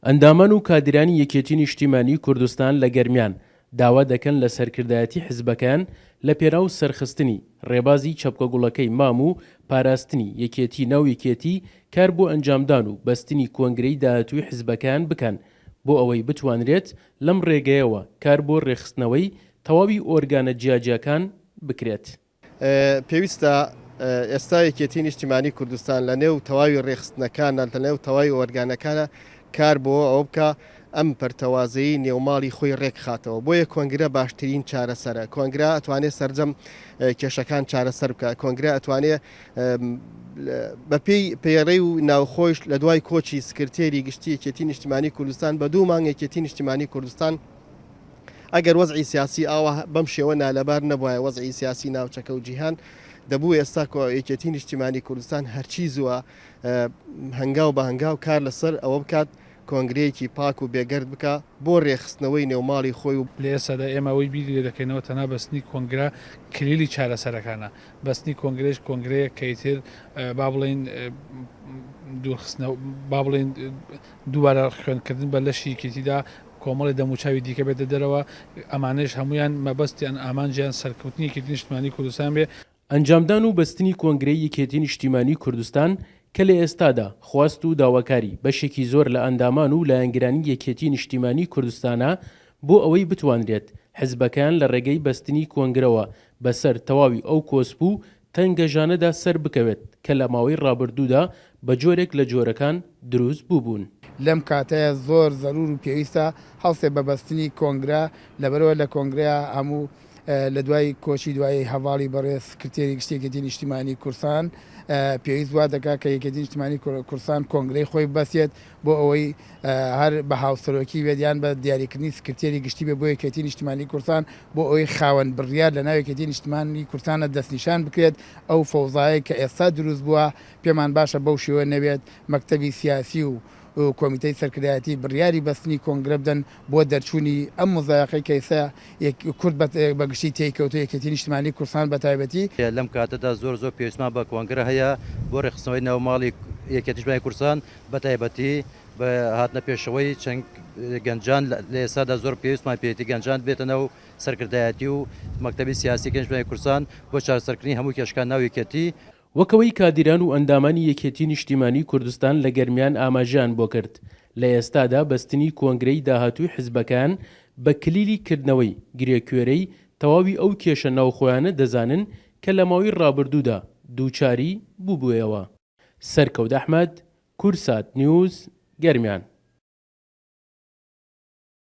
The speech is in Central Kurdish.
ئەندامان و کادرانی یەکێتی نیشتیمانی کوردستان لە گەرمیان داوا دەکەن لە سەرکردایەتی حیزبەکان لە پێناو سەرخستنی ڕێبازی چەپکەگوڵەکەی مام و پاراستنی یەکێتی ناو یەکێتی کار بۆ ئەنجامدان و بەستنی کۆنگرەی داهاتووی حیزبەکان بکەن بۆ ئەوەی بتوانرێت لەم ڕێگەیەوە کار بۆ ڕێخستنەوەی تەواوی ئۆرگانە جیاجیەکان بکرێت. پێویستە ئێستا یەکێتی نیشتیمانی کوردستان لە نێو تەواوی ڕێخستنەکانە لە نێو تەواوی ئۆرگانەکانە کار بۆ ئەو بکە ئەم پەرتەوازەیی نێوماڵی خۆی ڕێک خاتەوە بۆیە کۆنگرە باشترین چارەسەرە. کۆنگرا ئەتوانێت سەرجەم کێشەکان چارەسەر بکە. کۆنگرا ئەتوانێت بەپێی پێڕێی و ناوخۆش لە دوای کۆچی سکرتێری گشتی یەکێتی نیشتیمانی کوردستان بە 2 مانگ یەکێتی نیشتیمانی کوردستان ئەگەر وەزعی سیاسی ئاوا بەم شێوە نالەبار نەبووە وەزعی سیاسی ناوچەکە و جیهان دەبوو ئێستا یەکێتی نیشتیمانی کوردستان هەرچی زووە هەنگاو بە هەنگاو کار لەسەر ئەوە بکات کۆنگرەیەکی پاک و بێگەرد بکە بۆ ڕێخستنەوەی نێوماڵی خۆی و لە ئێستادا ئێمەوەی بیری دەکەینەوە تەنها بەستنی کۆنگرا کلیلی چارەسەرەکانە بەستنی کۆنگرێش کۆنگرەیە کەیتر با بڵێن با بڵێن دووبارە خوێندکردن بە لەشی یەکێتیدا کۆمەڵی دەموچاوی دیکە بێتە دەرەوە ئەمانش هەمویان مەبەستیان ئامانجیان سەرکەوتنی یەکێتی نیشتیمانی کوردستان بێ. ئەنجامدان و بەستنی کۆنگرەی یەکێتی نیشتیمانی کوردستان کە لە ئێستادا خواست و داواکاری بەشێکی زۆر لە ئەندامان و لایەنگرانی یەکێتی نیشتیمانی کوردستانە بۆ ئەوەی بتوانرێت حیزبەکان لە ڕێگەی بەستنی کۆنگرەوە بەسەر تەواوی ئەو کۆسپ و تەنگەژانەدا سەر بکەوێت کە لە ماوەی ڕابردوودا بە جۆرێک لە جۆرەکان دروست بووبوون. لەم کاتەیە زۆر زەرور و پێویستە هەڵسێ بەبەستنی کۆنگرا لەبەرەوە لە کۆنگرەیە هەموو لە دوای کۆچی دوای هەواڵی بەڕێز سکرتێری گشتی یەکێتی نیشتیمانی کوردستان پێویست وا دەکات کە یەکێتی نیشتیمانی کوردستان کۆنگرەی خۆی بەسێت بۆ ئەوەی هەر بە هاوسەرۆکی وێدیان بە دیاریکردنی سکرتێری گشتی بێ بۆ یەکێتی نیشتیمانی کوردستان بۆ ئەوەی خاوەن بڕیار لە ناو یەکێتی نیشتیمانی کوردستانە دەستنیشان بکرێت ئەو فەوزایە کە ئێستا دروست بووە پێمان باشە بەو شێوە نەوێت مەکتەبی سیاسی و کۆمیتەی سەرکردایەتی بڕیاری بەستنی کۆنگرە بدەن بۆ دەرچوونی ئەم مۆزایەقەی کە ئێستا کورد بەگشتی تێکەوتو یەکێتی نیشتیمانی کوردستان بە تایبەتی لەم کاتەدا زۆر پێویستمان بە کۆنگرە هەیە بۆ ڕێخستنەوەی ناوماڵی یەکێتی نیشتیمانی کوردستان بە تایبەتی بە هاتنە پێشەوەی چەند گەنجان لە ئێستادا زۆر پێویستمان پێێتی گەنجان بێتەنە و سەرکردایەتی و مەکتەبی سیاسی نیشتیمانی کوردستان بۆ چارەسەرکردنی هەموو کێشەکان ناو یەکێتی وەکەوەی کادیران و ئەندامانی یەکێتی نیشتیمانی کوردستان لە گەرمیان ئاماژیان بۆ کرد لە ئێستادا بەستنی کۆنگرەی داهاتووی حیزبەکان بە کلیلی کردنەوەی گرێکوێرەی تەواوی ئەو کێشە ناوخۆیانە دەزانن کە لە ماوەی ڕابردوودا دووچاری بووبوویەوە. سەرکەوت ئەحمەد، کورسات نیوز، گەرمیان.